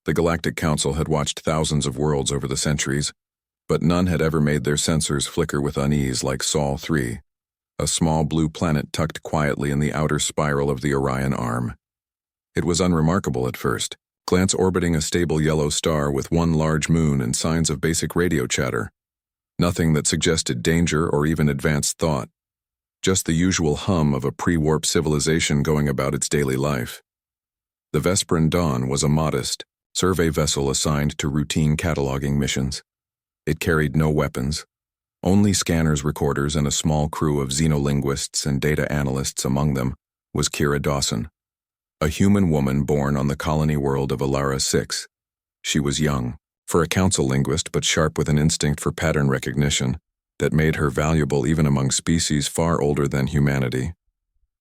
The Galactic Council had watched thousands of worlds over the centuries, but none had ever made their sensors flicker with unease like Sol 3, a small blue planet tucked quietly in the outer spiral of the Orion Arm. It was unremarkable at first, glance orbiting a stable yellow star with one large moon and signs of basic radio chatter. Nothing that suggested danger or even advanced thought. Just the usual hum of a pre-warp civilization going about its daily life. The Vesperan Dawn was a modest, survey vessel assigned to routine cataloging missions. It carried no weapons, only scanners, recorders, and a small crew of xenolinguists and data analysts. Among them was Kira Dawson, a human woman born on the colony world of Alara 6. She was young, for a council linguist, but sharp with an instinct for pattern recognition that made her valuable even among species far older than humanity.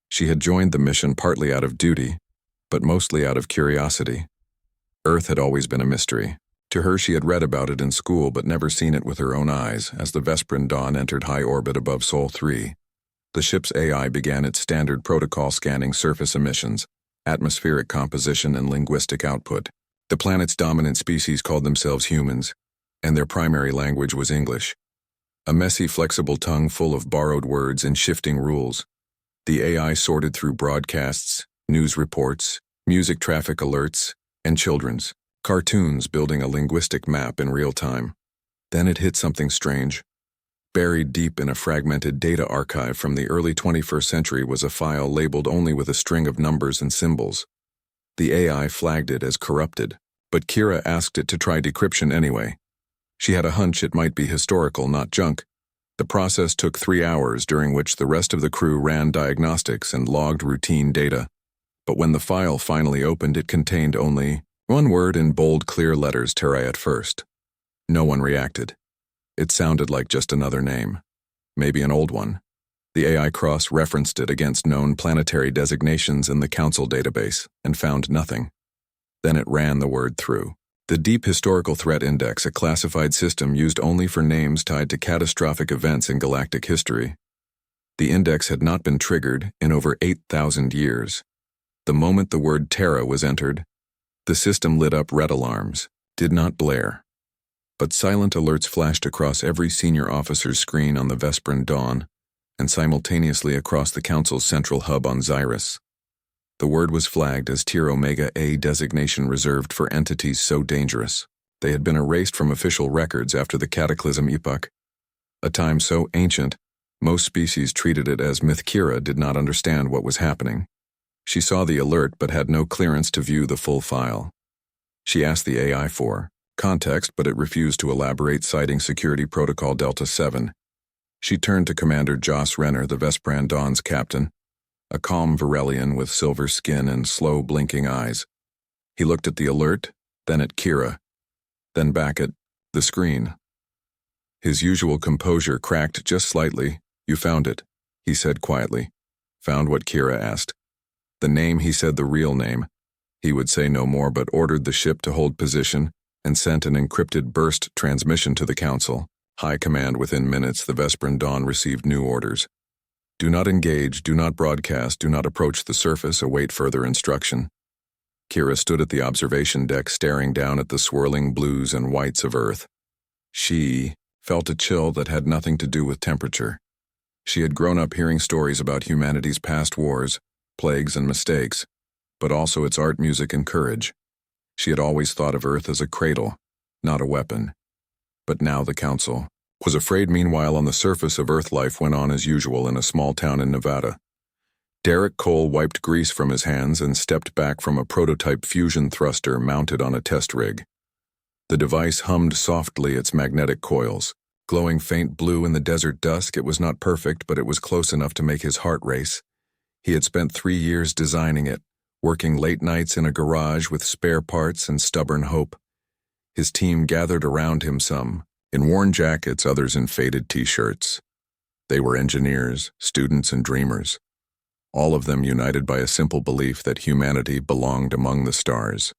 She had joined the mission partly out of duty, but mostly out of curiosity. Earth had always been a mystery. To her, she had read about it in school but never seen it with her own eyes. As the Vesperan Dawn entered high orbit above Sol 3, the ship's AI began its standard protocol scanning surface emissions, atmospheric composition, and linguistic output. The planet's dominant species called themselves humans, and their primary language was English. A messy, flexible tongue full of borrowed words and shifting rules. The AI sorted through broadcasts, news reports, music traffic alerts, and children's cartoons, building a linguistic map in real time. Then it hit something strange. Buried deep in a fragmented data archive from the early 21st century was a file labeled only with a string of numbers and symbols. The AI flagged it as corrupted, but Kira asked it to try decryption anyway. She had a hunch it might be historical, not junk. The process took 3 hours, during which the rest of the crew ran diagnostics and logged routine data. But when the file finally opened, it contained only one word in bold, clear letters: Terra at first. No one reacted. It sounded like just another name. Maybe an old one. The AI cross-referenced it against known planetary designations in the Council database and found nothing. Then it ran the word through. The Deep Historical Threat Index, a classified system used only for names tied to catastrophic events in galactic history. The index had not been triggered in over 8,000 years. The moment the word Terra was entered, the system lit up red alarms, did not blare. But silent alerts flashed across every senior officer's screen on the Vesperan Dawn, and simultaneously across the Council's central hub on Xyrus. The word was flagged as Tier Omega A, designation reserved for entities so dangerous they had been erased from official records after the Cataclysm epoch. A time so ancient, most species treated it as myth. Kira did not understand what was happening. She saw the alert but had no clearance to view the full file. She asked the AI for context, but it refused to elaborate, citing Security Protocol Delta 7. She turned to Commander Joss Renner, the Vesperan Dawn's captain, a calm Varelian with silver skin and slow blinking eyes. He looked at the alert, then at Kira, then back at the screen. His usual composure cracked just slightly. "You found it," he said quietly. "Found what?" Kira asked. The name, he said, the real name. He would say no more, but ordered the ship to hold position and sent an encrypted burst transmission to the Council. High command. Within minutes, the Vesperan Dawn received new orders. Do not engage, do not broadcast, do not approach the surface, await further instruction. Kira stood at the observation deck, staring down at the swirling blues and whites of Earth. She felt a chill that had nothing to do with temperature. She had grown up hearing stories about humanity's past wars, plagues, and mistakes, but also its art, music, and courage. She had always thought of Earth as a cradle, not a weapon. But now the Council was afraid. Meanwhile, on the surface of Earth, life went on as usual in a small town in Nevada. Derek Cole wiped grease from his hands and stepped back from a prototype fusion thruster mounted on a test rig. The device hummed softly, its magnetic coils glowing faint blue in the desert dusk. It was not perfect, but it was close enough to make his heart race. He had spent 3 years designing it, working late nights in a garage with spare parts and stubborn hope. His team gathered around him, some in worn jackets, others in faded t-shirts. They were engineers, students, and dreamers, all of them united by a simple belief that humanity belonged among the stars.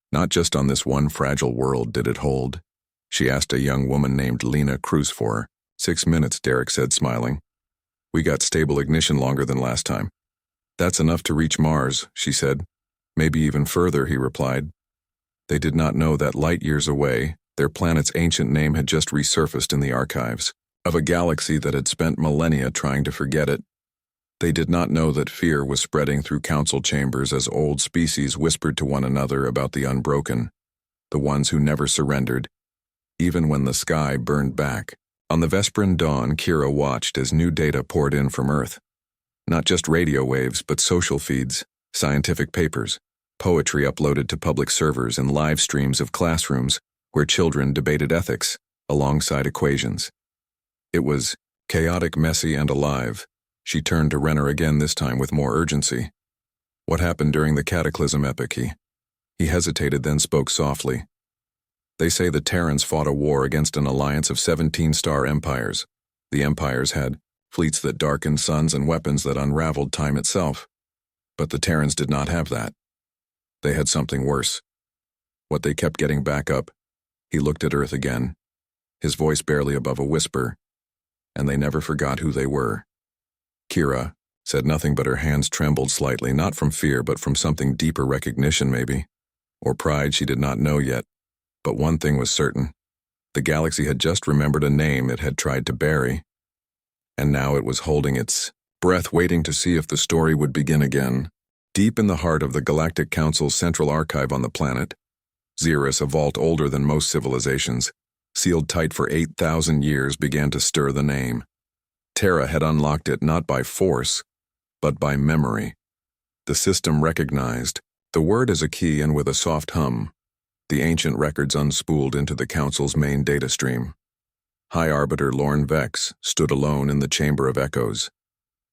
Not just on this one fragile world did it hold. She asked a young woman named Lena Cruz for 6 minutes, Derek said, smiling. We got stable ignition longer than last time. That's enough to reach Mars, she said. Maybe even further, he replied. They did not know that light years away, their planet's ancient name had just resurfaced in the archives of a galaxy that had spent millennia trying to forget it. They did not know that fear was spreading through council chambers as old species whispered to one another about the unbroken, the ones who never surrendered, even when the sky burned back. On the Vesperan dawn, Kira watched as new data poured in from Earth. Not just radio waves, but social feeds, scientific papers, poetry uploaded to public servers, and live streams of classrooms where children debated ethics alongside equations. It was chaotic, messy, and alive. She turned to Renner again, this time with more urgency. What happened during the Cataclysm epoch? He hesitated, then spoke softly. They say the Terrans fought a war against an alliance of 17-star empires. The empires had fleets that darkened suns and weapons that unraveled time itself. But the Terrans did not have that. They had something worse. What they kept getting back up. He looked at Earth again, his voice barely above a whisper, and they never forgot who they were. Kira said nothing, but her hands trembled slightly, not from fear, but from something deeper, recognition maybe, or pride, she did not know yet. But one thing was certain. The galaxy had just remembered a name it had tried to bury, and now it was holding its breath, waiting to see if the story would begin again. Deep in the heart of the Galactic Council's central archive on the planet, Xeris, a vault older than most civilizations, sealed tight for 8,000 years, began to stir the name. Terra had unlocked it not by force, but by memory. The system recognized the word as a key, and with a soft hum, the ancient records unspooled into the Council's main data stream. High Arbiter Lorn Vex stood alone in the Chamber of Echoes,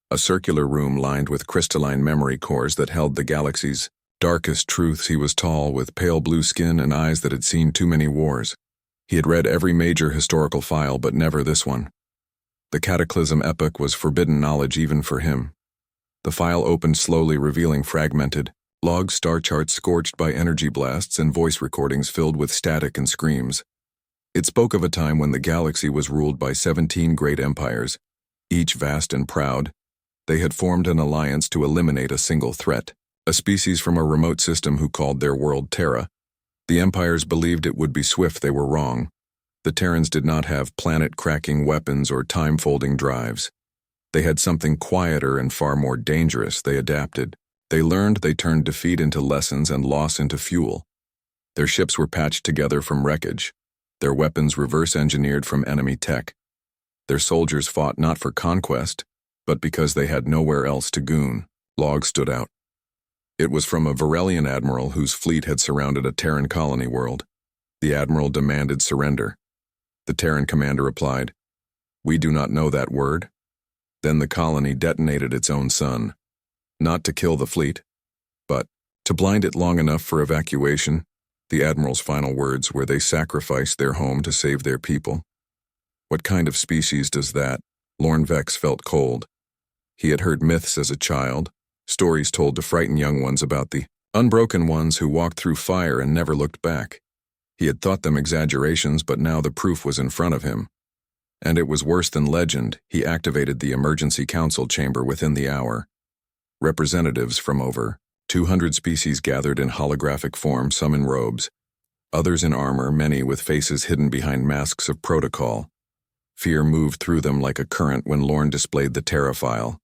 a circular room lined with crystalline memory cores that held the galaxy's darkest truths. He was tall, with pale blue skin and eyes that had seen too many wars. He had read every major historical file, but never this one. The Cataclysm epoch was forbidden knowledge even for him. The file opened slowly, revealing fragmented log star charts scorched by energy blasts and voice recordings filled with static and screams. It spoke of a time when the galaxy was ruled by 17 great empires, each vast and proud. They had formed an alliance to eliminate a single threat, a species from a remote system who called their world Terra. The empires believed it would be swift. They were wrong. The Terrans did not have planet-cracking weapons or time-folding drives. They had something quieter and far more dangerous. They adapted. They learned. They turned defeat into lessons and loss into fuel. Their ships were patched together from wreckage, their weapons reverse-engineered from enemy tech. Their soldiers fought not for conquest, but because they had nowhere else to goon. Logs stood out. It was from a Varelian admiral whose fleet had surrounded a Terran colony world. The admiral demanded surrender. The Terran commander replied, "We do not know that word." Then the colony detonated its own sun, not to kill the fleet, but to blind it long enough for evacuation. The admiral's final words were they sacrificed their home to save their people. What kind of species does that? Lorn Vex felt cold. He had heard myths as a child, stories told to frighten young ones about the unbroken ones who walked through fire and never looked back. He had thought them exaggerations, but now the proof was in front of him. And it was worse than legend. He activated the emergency council chamber within the hour. Representatives from over 200 species gathered in holographic form, some in robes, others in armor, many with faces hidden behind masks of protocol. Fear moved through them like a current when Lorn displayed the Terra file.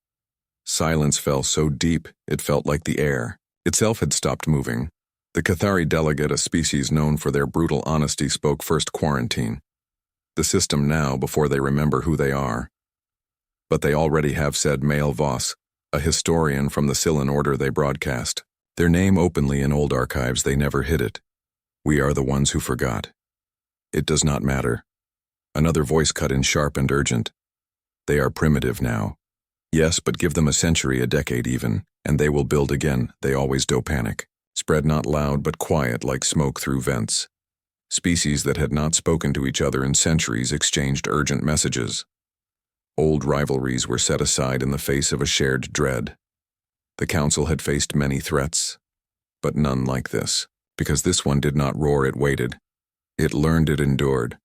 Silence fell so deep it felt like the air itself had stopped moving. The Cathari delegate, a species known for their brutal honesty, spoke first. Quarantine the system now before they remember who they are. But they already have, said Mael Voss, a historian from the Scylan order. They broadcast their name openly in old archives. They never hid it. We are the ones who forgot. It does not matter. Another voice cut in, sharp and urgent. They are primitive now. Yes, but give them a century, a decade even, and they will build again. They always do. Panic spread, not loud but quiet, like smoke through vents. Species that had not spoken to each other in centuries exchanged urgent messages. Old rivalries were set aside in the face of a shared dread. The council had faced many threats, but none like this. Because this one did not roar, it waited. It learned, it endured.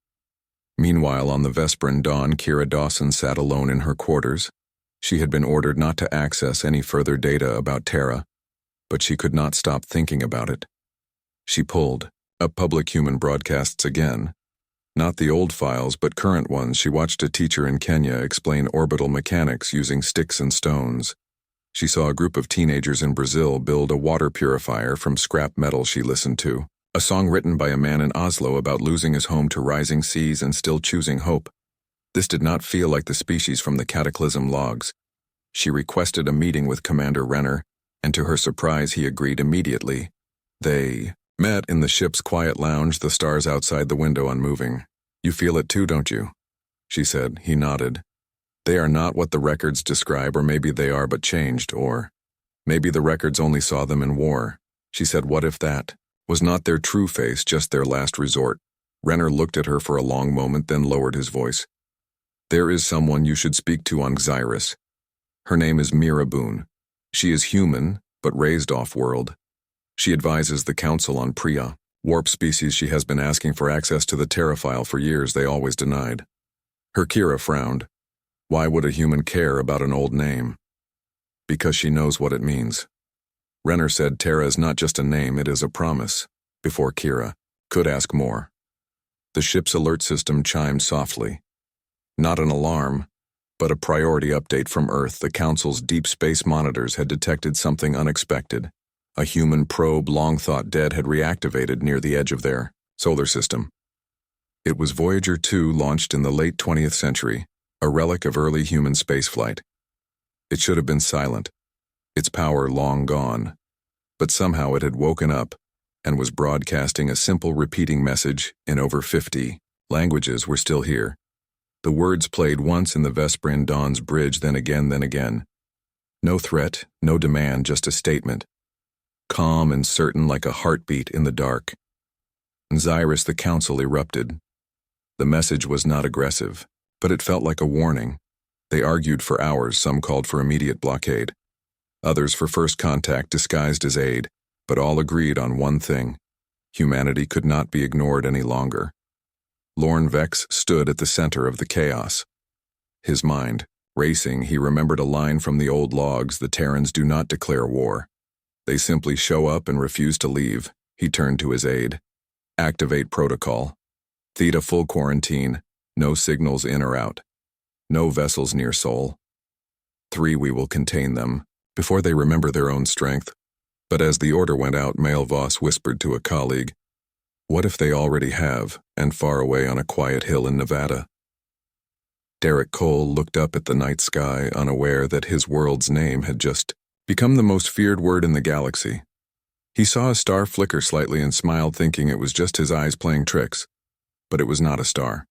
Meanwhile, on the Vesperan dawn, Kira Dawson sat alone in her quarters. She had been ordered not to access any further data about Terra, but she could not stop thinking about it. She pulled A public human broadcasts again. Not the old files, but current ones. She watched a teacher in Kenya explain orbital mechanics using sticks and stones. She saw a group of teenagers in Brazil build a water purifier from scrap metal she listened to. A song written by a man in Oslo about losing his home to rising seas and still choosing hope. This did not feel like the species from the Cataclysm logs. She requested a meeting with Commander Renner, and to her surprise he agreed immediately. They met in the ship's quiet lounge, the stars outside the window unmoving. "You feel it too, don't you?" she said. He nodded. "They are not what the records describe, or maybe they are but changed, or maybe the records only saw them in war." She said, "What if that was not their true face, just their last resort?" Renner looked at her for a long moment, then lowered his voice. "There is someone you should speak to on Xyrus. Her name is Mira Boone. She is human, but raised off-world. She advises the Council on Priya, warp species. She has been asking for access to the Terrafile for years. They always denied." Her Kira frowned. Why would a human care about an old name? Because she knows what it means. Renner said Terra is not just a name, it is a promise. Before Kira could ask more. The ship's alert system chimed softly. Not an alarm, but a priority update from Earth. The Council's deep space monitors had detected something unexpected. A human probe long thought dead had reactivated near the edge of their solar system. It was Voyager 2, launched in the late 20th century, a relic of early human spaceflight. It should have been silent, its power long gone, but somehow it had woken up and was broadcasting a simple repeating message in over 50 languages. We're still here. The words played once in the Vesprin Dawn's bridge, then again, then again. No threat, no demand, just a statement. Calm and certain, like a heartbeat in the dark. In Xyrus, the Council erupted. The message was not aggressive, but it felt like a warning. They argued for hours. Some called for immediate blockade. Others for first contact disguised as aid, but all agreed on one thing. Humanity could not be ignored any longer. Lorne Vex stood at the center of the chaos. His mind racing, he remembered a line from the old logs: the Terrans do not declare war. They simply show up and refuse to leave. He turned to his aide. Activate protocol. Theta full quarantine. No signals in or out. No vessels near Sol. 3, we will contain them, before they remember their own strength. But as the order went out, Mael Voss whispered to a colleague, "What if they already have, and far away on a quiet hill in Nevada?" Derek Cole looked up at the night sky, unaware that his world's name had just become the most feared word in the galaxy. He saw a star flicker slightly and smiled, thinking it was just his eyes playing tricks. But it was not a star.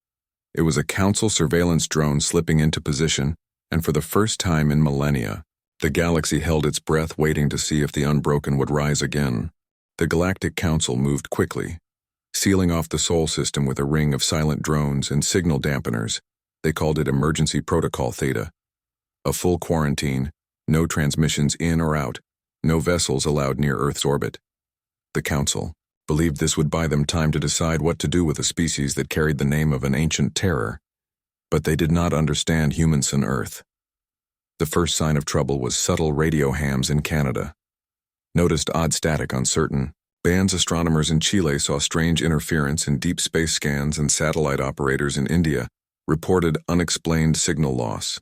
It was a Council surveillance drone slipping into position, and for the first time in millennia, the galaxy held its breath, waiting to see if the Unbroken would rise again. The Galactic Council moved quickly, sealing off the Sol system with a ring of silent drones and signal dampeners. They called it Emergency Protocol Theta. A full quarantine, no transmissions in or out, no vessels allowed near Earth's orbit. The Council believed this would buy them time to decide what to do with a species that carried the name of an ancient terror. But they did not understand humans on Earth. The first sign of trouble was subtle radio hams in Canada. Noticed odd static on certain bands. Astronomers in Chile saw strange interference in deep space scans, and satellite operators in India reported unexplained signal loss.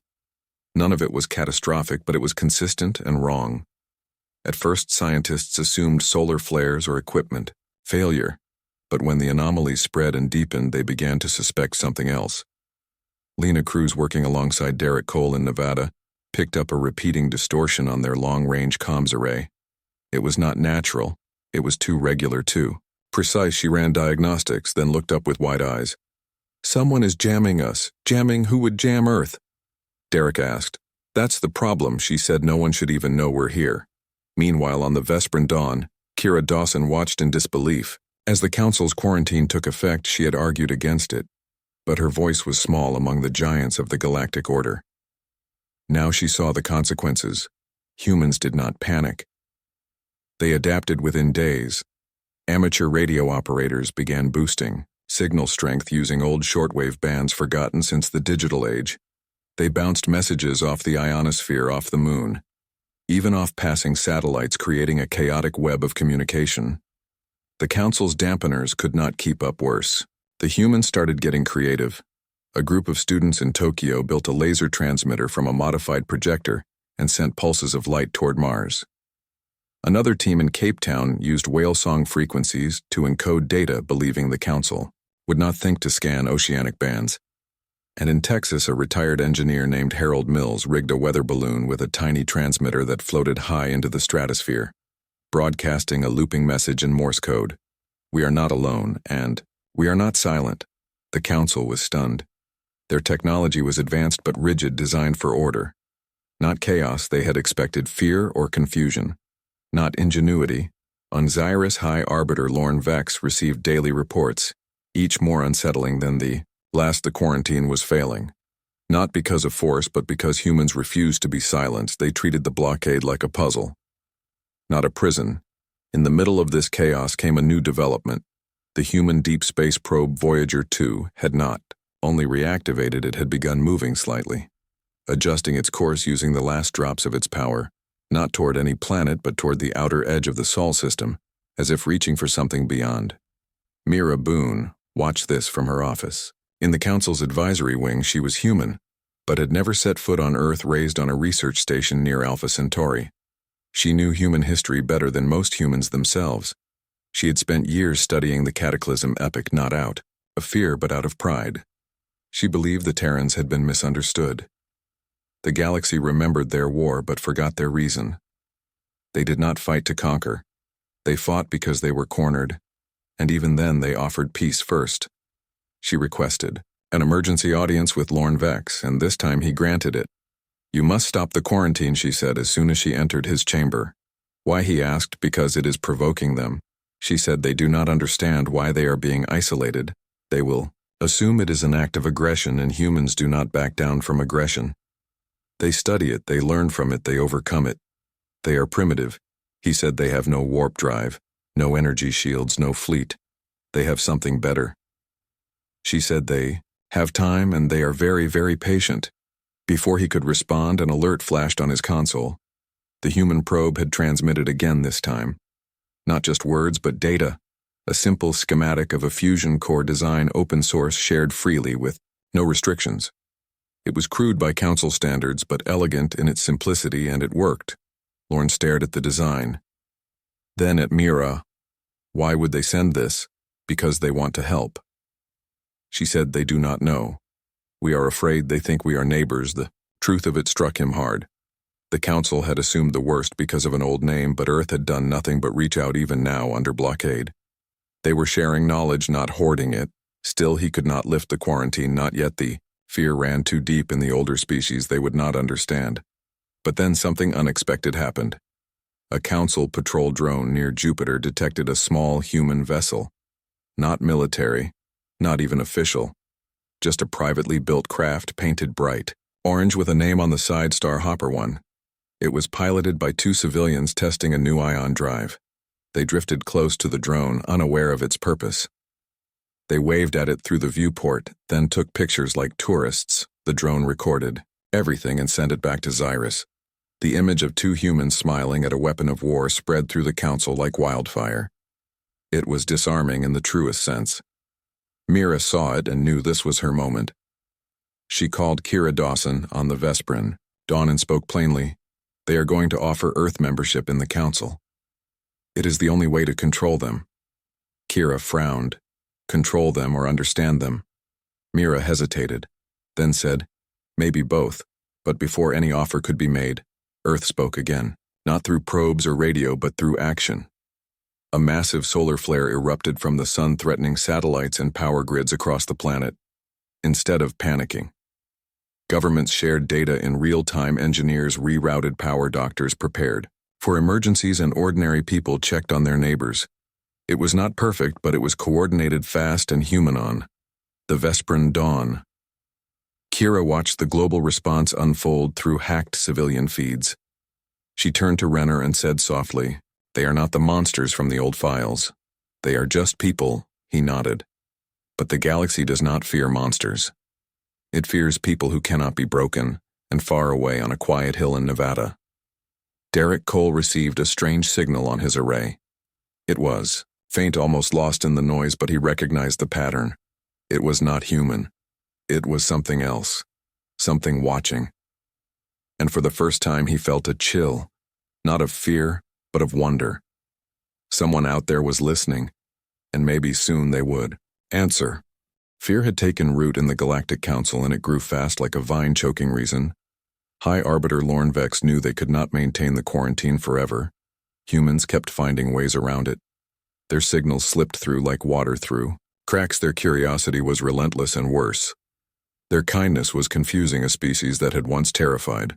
None of it was catastrophic, but it was consistent and wrong. At first, scientists assumed solar flares or equipment failure, but when the anomalies spread and deepened, they began to suspect something else. Lena Cruz, working alongside Derek Cole in Nevada, picked up a repeating distortion on their long-range comms array. It was not natural. It was too regular, too precise. She ran diagnostics, then looked up with wide eyes. "Someone is jamming us." "Jamming? Who would jam Earth?" Derek asked. "That's the problem," she said. "No one should even know we're here." Meanwhile, on the Vesprin Dawn, Kira Dawson watched in disbelief. As the Council's quarantine took effect, she had argued against it, but her voice was small among the giants of the Galactic Order. Now she saw the consequences. Humans did not panic. They adapted within days. Amateur radio operators began boosting signal strength using old shortwave bands forgotten since the digital age. They bounced messages off the ionosphere, off the moon, even off passing satellites, creating a chaotic web of communication. The council's dampeners could not keep up worse. The humans started getting creative. A group of students in Tokyo built a laser transmitter from a modified projector and sent pulses of light toward Mars. Another team in Cape Town used whale song frequencies to encode data, believing the council would not think to scan oceanic bands. And in Texas, a retired engineer named Harold Mills rigged a weather balloon with a tiny transmitter that floated high into the stratosphere, broadcasting a looping message in Morse code. "We are not alone," and "We are not silent." The council was stunned. Their technology was advanced but rigid, designed for order. Not chaos, they had expected fear or confusion. Not ingenuity. Osiris High Arbiter Lorne Vex received daily reports, each more unsettling than the last. The quarantine was failing. Not because of force, but because humans refused to be silenced. They treated the blockade like a puzzle, not a prison. In the middle of this chaos came a new development. The human deep space probe Voyager 2 had not only reactivated, it had begun moving slightly, adjusting its course using the last drops of its power, not toward any planet but toward the outer edge of the Sol system, as if reaching for something beyond. Mira Boone watched this from her office. In the council's advisory wing, she was human, but had never set foot on Earth, raised on a research station near Alpha Centauri. She knew human history better than most humans themselves. She had spent years studying the Cataclysm epic, not out of fear but out of pride. She believed the Terrans had been misunderstood. The galaxy remembered their war but forgot their reason. They did not fight to conquer. They fought because they were cornered, and even then they offered peace first. She requested an emergency audience with Lorne Vex, and this time he granted it. "You must stop the quarantine," she said as soon as she entered his chamber. "Why?" he asked. "Because it is provoking them." She said, "They do not understand why they are being isolated. They will assume it is an act of aggression, and humans do not back down from aggression. They study it, they learn from it, they overcome it. They are primitive." He said, "They have no warp drive, no energy shields, no fleet. They have something better." She said, "They have time and they are very, very patient." Before he could respond, an alert flashed on his console. The human probe had transmitted again this time. Not just words, but data. A simple schematic of a fusion core design, open source, shared freely with no restrictions. It was crude by council standards, but elegant in its simplicity, and it worked. Lorne stared at the design. Then at Mira. "Why would they send this?" "Because they want to help." She said, "They do not know. We are afraid they think we are neighbors." The truth of it struck him hard. The council had assumed the worst because of an old name, but Earth had done nothing but reach out even now under blockade. They were sharing knowledge, not hoarding it. Still, he could not lift the quarantine, not yet. The fear ran too deep in the older species, they would not understand. But then something unexpected happened. A council patrol drone near Jupiter detected a small human vessel. Not military, not even official. Just a privately built craft, painted bright orange with a name on the side, Star Hopper 1. It was piloted by two civilians testing a new ion drive. They drifted close to the drone, unaware of its purpose. They waved at it through the viewport, then took pictures like tourists. The drone recorded everything and sent it back to Xyrus. The image of two humans smiling at a weapon of war spread through the council like wildfire. It was disarming in the truest sense. Mira saw it and knew this was her moment. She called Kira Dawson on the Vesprin dawn and spoke plainly. "They are going to offer Earth membership in the council. It is the only way to control them." Kira frowned. Control them or understand them? Mira hesitated, then said, "Maybe both." But before any offer could be made, Earth spoke again, not through probes or radio but through action. A massive solar flare erupted from the sun, threatening satellites and power grids across the planet. Instead of panicking, governments shared data in real time, engineers rerouted power, doctors prepared for emergencies, and ordinary people checked on their neighbors. It was not perfect, but it was coordinated, fast, and human. The Vesprin dawn. Kira watched the global response unfold through hacked civilian feeds. She turned to Renner and said softly, "They are not the monsters from the old files. They are just people." He nodded. "But the galaxy does not fear monsters. It fears people who cannot be broken," and far away on a quiet hill in Nevada, Derek Cole received a strange signal on his array. It was Faint, almost lost in the noise, but he recognized the pattern. It was not human. It was something else. Something watching. And for the first time he felt a chill, not of fear, but of wonder. Someone out there was listening, and maybe soon they would. Answer. Fear had taken root in the Galactic Council, and it grew fast like a vine choking reason. High Arbiter Lorne Vex knew they could not maintain the quarantine forever. Humans kept finding ways around it. Their signals slipped through like water through cracks. Their curiosity was relentless and worse. Their kindness was confusing a species that had once terrified.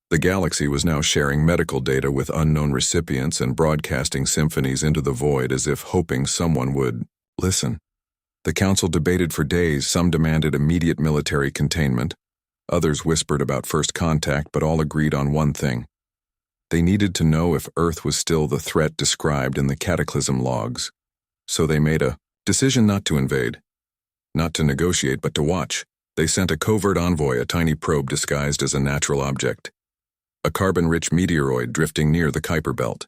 The galaxy was now sharing medical data with unknown recipients and broadcasting symphonies into the void as if hoping someone would listen. The council debated for days. Some demanded immediate military containment. Others whispered about first contact, but all agreed on one thing. They needed to know if Earth was still the threat described in the Cataclysm logs. So they made a decision not to invade. Not to negotiate, but to watch. They sent a covert envoy, a tiny probe disguised as a natural object. A carbon-rich meteoroid drifting near the Kuiper Belt.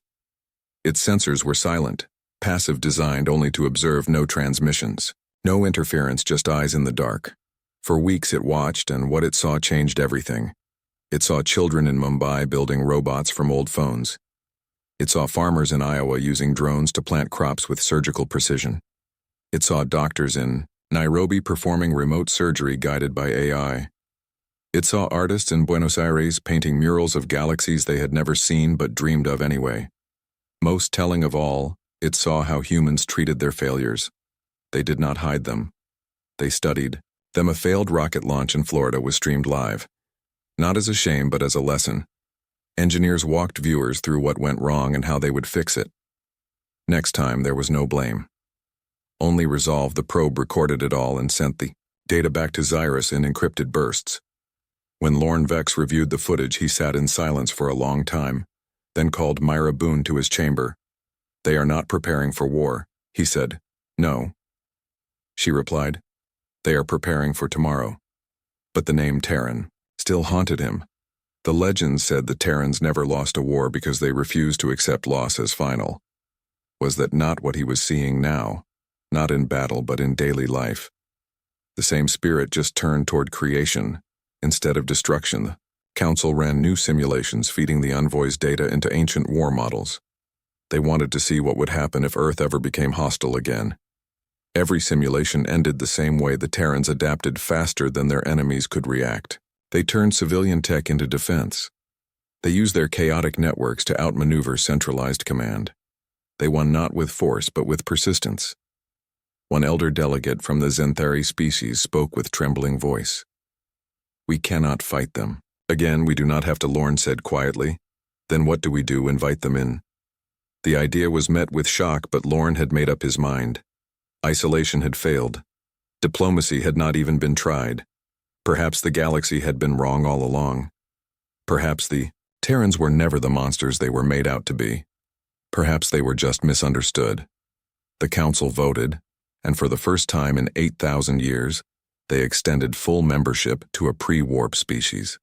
Its sensors were silent, passive, designed only to observe, no transmissions. No interference, just eyes in the dark. For weeks it watched, and what it saw changed everything. It saw children in Mumbai building robots from old phones. It saw farmers in Iowa using drones to plant crops with surgical precision. It saw doctors in Nairobi performing remote surgery guided by AI. It saw artists in Buenos Aires painting murals of galaxies they had never seen but dreamed of anyway. Most telling of all, it saw how humans treated their failures. They did not hide them. They studied them. A failed rocket launch in Florida was streamed live. Not as a shame, but as a lesson. Engineers walked viewers through what went wrong and how they would fix it. Next time, there was no blame. Only resolve. The probe recorded it all and sent the data back to Xyrus in encrypted bursts. When Lorne Vex reviewed the footage, he sat in silence for a long time, then called Myra Boone to his chamber. "They are not preparing for war," he said. "No." She replied, "They are preparing for tomorrow." But the name Terran still haunted him. The legends said the Terrans never lost a war because they refused to accept loss as final. Was that not what he was seeing now? Not in battle, but in daily life. The same spirit, just turned toward creation instead of destruction. The Council ran new simulations, feeding the envoys data into ancient war models. They wanted to see what would happen if Earth ever became hostile again. Every simulation ended the same way. The Terrans adapted faster than their enemies could react. They turned civilian tech into defense. They used their chaotic networks to outmaneuver centralized command. They won not with force, but with persistence. One elder delegate from the Zenthari species spoke with trembling voice. "We cannot fight them. Again, we do not have to," Lorne said quietly. "Then what do we do? Invite them in?" The idea was met with shock, but Lorne had made up his mind. Isolation had failed. Diplomacy had not even been tried. Perhaps the galaxy had been wrong all along. Perhaps the Terrans were never the monsters they were made out to be. Perhaps they were just misunderstood. The Council voted, and for the first time in 8,000 years, they extended full membership to a pre-warp species.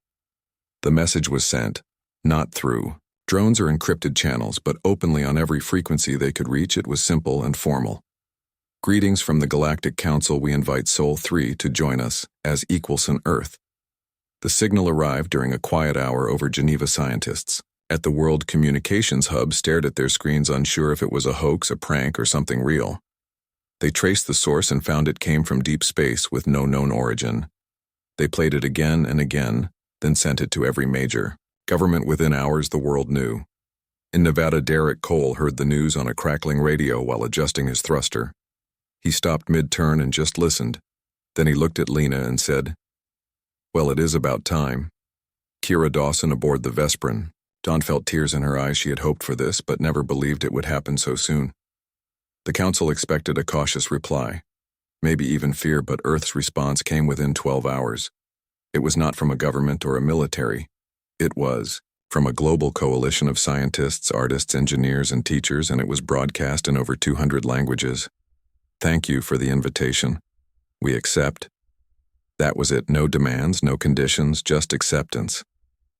The message was sent, not through drones or encrypted channels, but openly on every frequency they could reach. It was simple and formal. "Greetings from the Galactic Council. We invite Sol 3 to join us as equals on Earth." The signal arrived during a quiet hour over Geneva. Scientists at the World Communications Hub stared at their screens, unsure if it was a hoax, a prank, or something real. They traced the source and found it came from deep space with no known origin. They played it again and again, then sent it to every major government. Within hours, the world knew. In Nevada, Derek Cole heard the news on a crackling radio while adjusting his thruster. He stopped mid-turn and just listened. Then he looked at Lena and said, "Well, it is about time." Kira Dawson aboard the Vesprin. Dawn felt tears in her eyes. She had hoped for this, but never believed it would happen so soon. The Council expected a cautious reply, maybe even fear, but Earth's response came within 12 hours. It was not from a government or a military. It was from a global coalition of scientists, artists, engineers, and teachers, and it was broadcast in over 200 languages. "Thank you for the invitation. We accept." That was it. No demands, no conditions, just acceptance.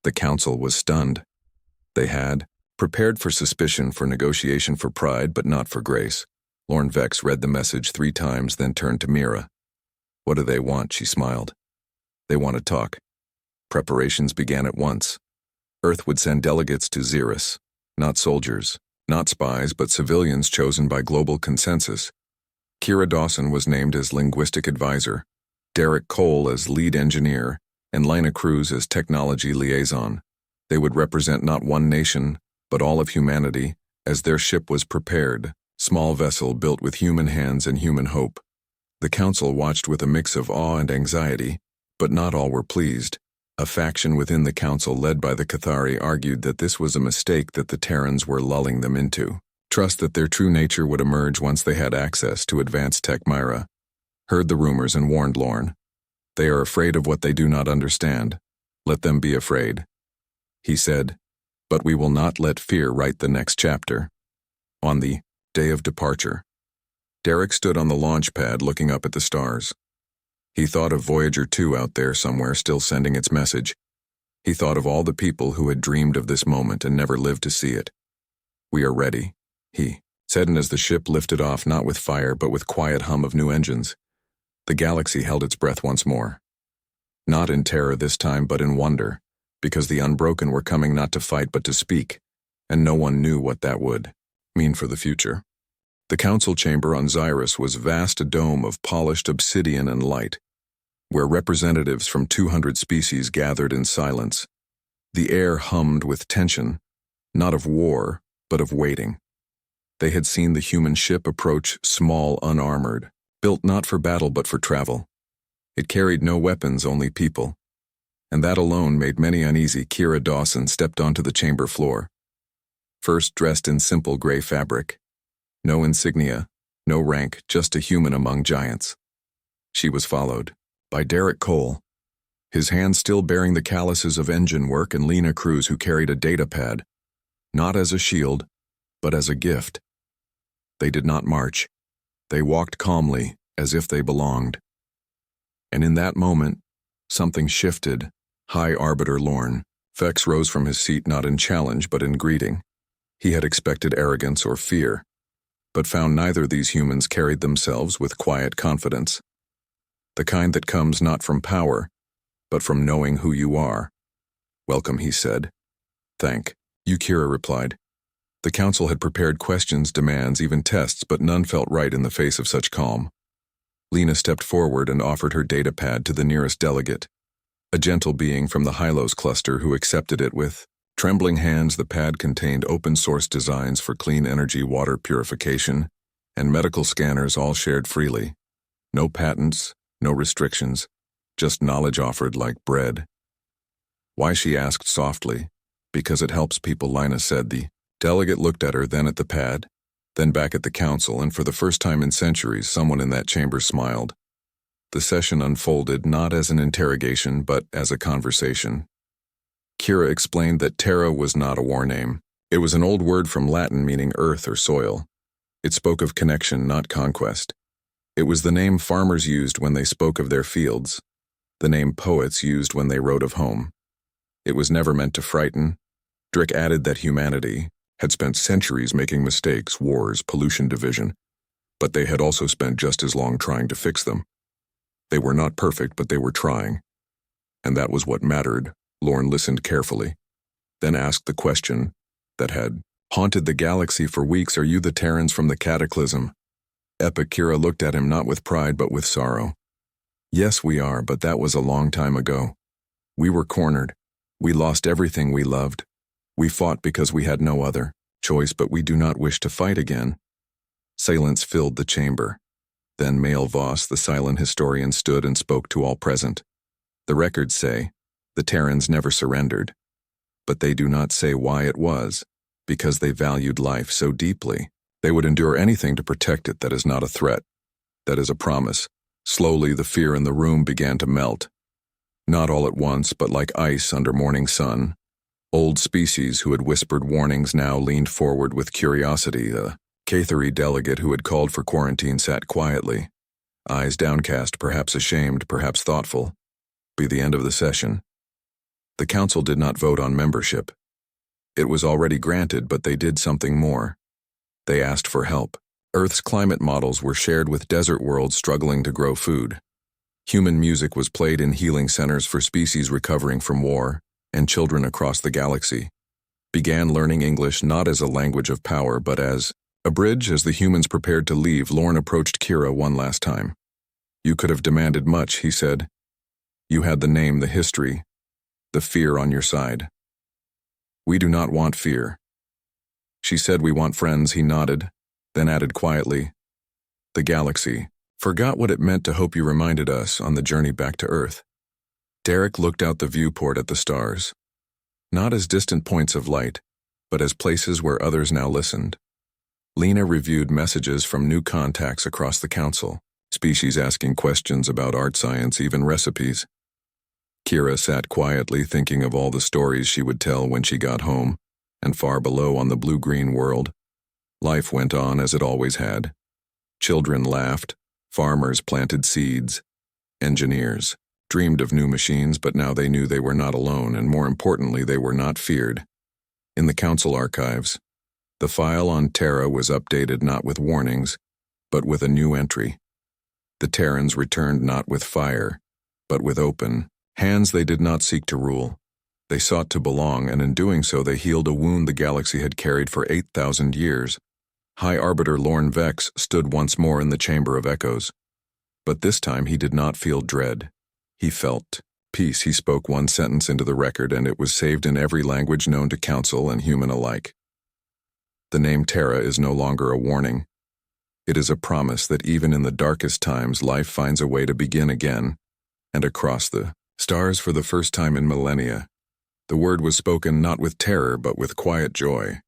The Council was stunned. They had prepared for suspicion, for negotiation, for pride, but not for grace. Lorne Vex read the message 3 times, then turned to Mira. What do they want? She smiled. They want to talk. Preparations began at once. Earth would send delegates to Xeris, not soldiers, not spies, but civilians chosen by global consensus. Kira Dawson was named as linguistic advisor, Derek Cole as lead engineer, and Lina Cruz as technology liaison. They would represent not one nation, but all of humanity, as their ship was prepared, small vessel built with human hands and human hope. The council watched with a mix of awe and anxiety, but not all were pleased. A faction within the council led by the Cathari argued that this was a mistake that the Terrans were lulling them into. Trust that their true nature would emerge once they had access to advanced tech. Myra heard the rumors and warned Lorne. They are afraid of what they do not understand. Let them be afraid. He said, but we will not let fear write the next chapter. On the day of departure, Derek stood on the launch pad looking up at the stars. He thought of Voyager 2 out there somewhere still sending its message. He thought of all the people who had dreamed of this moment and never lived to see it. We are ready, he said, and as the ship lifted off, not with fire but with quiet hum of new engines, the galaxy held its breath once more. Not in terror this time, but in wonder, because the Unbroken were coming not to fight but to speak, and no one knew what that would mean for the future. The council chamber on Xeris was vast, a dome of polished obsidian and light, where representatives from 200 species gathered in silence. The air hummed with tension, not of war, but of waiting. They had seen the human ship approach, small, unarmored, built not for battle but for travel. It carried no weapons, only people. And that alone made many uneasy. Kira Dawson stepped onto the chamber floor, first dressed in simple gray fabric. No insignia, no rank, just a human among giants. She was followed by Derek Cole, his hands still bearing the calluses of engine work, and Lina Cruz, who carried a data pad, not as a shield, but as a gift. They did not march. They walked calmly, as if they belonged. And in that moment, something shifted. High Arbiter Lorne Vex rose from his seat, not in challenge, but in greeting. He had expected arrogance or fear, but found neither. These humans carried themselves with quiet confidence. The kind that comes not from power, but from knowing who you are. Welcome, he said. Thank you, Kira replied. The council had prepared questions, demands, even tests, but none felt right in the face of such calm. Lina stepped forward and offered her data pad to the nearest delegate, a gentle being from the Hylos cluster who accepted it with trembling hands. The pad contained open-source designs for clean energy, water purification, and medical scanners, all shared freely. No patents, no restrictions, just knowledge offered like bread. Why, she asked softly. Because it helps people, Lina said. The delegate looked at her, then at the pad, then back at the council, and for the first time in centuries, someone in that chamber smiled. The session unfolded not as an interrogation, but as a conversation. Kira explained that Terra was not a war name. It was an old word from Latin meaning earth or soil. It spoke of connection, not conquest. It was the name farmers used when they spoke of their fields, the name poets used when they wrote of home. It was never meant to frighten. Drick added that humanity had spent centuries making mistakes, wars, pollution, division, but they had also spent just as long trying to fix them. They were not perfect, but they were trying. And that was what mattered. Lorne listened carefully, then asked the question that had haunted the galaxy for weeks. Are you the Terrans from the Cataclysm? Kira looked at him, not with pride, but with sorrow. Yes, we are, but that was a long time ago. We were cornered. We lost everything we loved. We fought because we had no other choice, but we do not wish to fight again. Silence filled the chamber. Then Mael Voss, the silent historian, stood and spoke to all present. The records say the Terrans never surrendered, but they do not say why it was, because they valued life so deeply. They would endure anything to protect it. That is not a threat. That is a promise. Slowly, the fear in the room began to melt. Not all at once, but like ice under morning sun. Old species who had whispered warnings now leaned forward with curiosity. The Cathari delegate who had called for quarantine sat quietly, eyes downcast, perhaps ashamed, perhaps thoughtful. Be the end of the session. The council did not vote on membership. It was already granted, but they did something more. They asked for help. Earth's climate models were shared with desert worlds struggling to grow food. Human music was played in healing centers for species recovering from war, and children across the galaxy began learning English not as a language of power but as a bridge. As the humans prepared to leave, Lorne approached Kira one last time. "You could have demanded much," he said. "You had the name, the history, the fear on your side." "We do not want fear." She said, "We want friends." He nodded, then added quietly, "The galaxy forgot what it meant to hope you reminded us on the journey back to Earth." Derek looked out the viewport at the stars, not as distant points of light, but as places where others now listened. Lena reviewed messages from new contacts across the council, species asking questions about art, science, even recipes. Kira sat quietly thinking of all the stories she would tell when she got home, and far below on the blue-green world, life went on as it always had. Children laughed, farmers planted seeds, engineers dreamed of new machines, but now they knew they were not alone, and more importantly, they were not feared. In the council archives, the file on Terra was updated not with warnings, but with a new entry. The Terrans returned not with fire, but with open hands. They did not seek to rule. They sought to belong, and in doing so they healed a wound the galaxy had carried for 8,000 years. High Arbiter Lorne Vex stood once more in the Chamber of Echoes. But this time he did not feel dread. He felt peace. He spoke one sentence into the record, and it was saved in every language known to council and human alike. The name Terra is no longer a warning. It is a promise that even in the darkest times, life finds a way to begin again. And across the stars, for the first time in millennia, the word was spoken not with terror but with quiet joy.